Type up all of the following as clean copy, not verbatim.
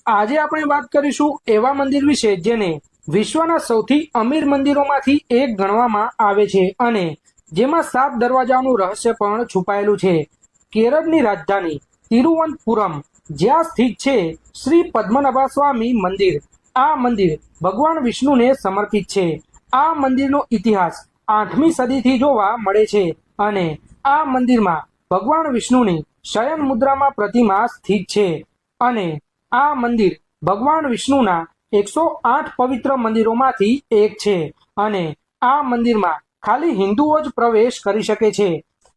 આજે આપણે વાત કરીશું એવા મંદિર વિશે જેને વિશ્વના સૌથી અમીર મંદિરોમાંથી એક ગણવામાં આવે છે અને જેમાં 7 દરવાજાઓનું રહસ્ય પણ છુપાયેલું છે। કેરળની રાજધાની તિરુવનંતપુરમ જ્યાં સ્થિત છે શ્રી પદ્મનાભ સ્વામી મંદિર। આ મંદિર ભગવાન વિષ્ણુને સમર્પિત છે। આ મંદિરનો ઇતિહાસ 8મી સદીથી જોવા મળે છે અને આ મંદિરમાં ભગવાન વિષ્ણુની શયન મુદ્રામાં પ્રતિમા સ્થિત છે અને આ મંદિર ભગવાન વિષ્ણુના 108 પવિત્ર મંદિરોમાંથી એક છે અને આ મંદિરમાં ખાલી હિન્દુઓ જ પ્રવેશ કરી શકે છે।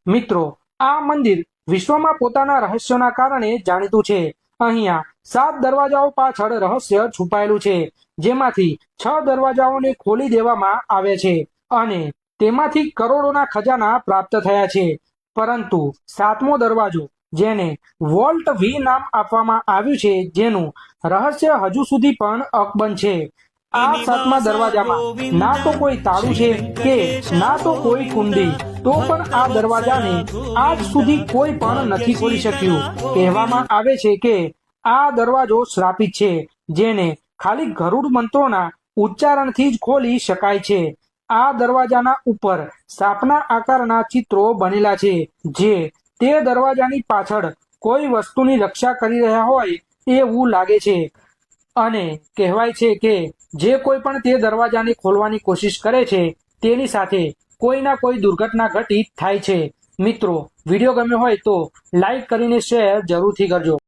મિત્રો, આ મંદિર વિશ્વમાં પોતાના રહસ્યોના કારણે જાણીતું છે। અહીંયા 7 દરવાજાઓ પાછળ રહસ્ય છુપાયેલું છે, જેમાંથી 6 દરવાજાઓને ખોલી દેવામાં આવ્યા છે અને તેમાંથી કરોડોના ખજાના પ્રાપ્ત થયા છે, પરંતુ 7મો દરવાજો જેને વોલ્ટ વી નામ આપવામાં આવ્યું છે, જેનું રહસ્ય હજુ સુધી પણ અકબંધ છે। આ 7મા દરવાજામાં ના તો કોઈ તાળું છે કે ના તો કોઈ કુંડી, તો પણ આ દરવાજાને આજ સુધી કોઈ પણ નથી ખોલી શક્યું। કહેવામાં આવે છે કે આ દરવાજો શ્રાપિત છે, જેને ખાલી ગરુડ મંત્રોના ઉચ્ચારણથી જ ખોલી શકાય છે। આ દરવાજાના ઉપર સાપના આકારના ચિત્રો બનેલા છે, જે તે દરવાજાની પાછળ કોઈ વસ્તુની રક્ષા કરી રહ્યા હોય એવું લાગે છે અને કહેવાય છે કે જે કોઈ પણ તે દરવાજાને ખોલવાની કોશિશ કરે છે તેની સાથે કોઈ ના કોઈ દુર્ઘટના ઘટિત થાય છે। મિત્રો, વિડીયો ગમ્યો હોય તો લાઈક કરીને શેર જરૂરથી કરજો।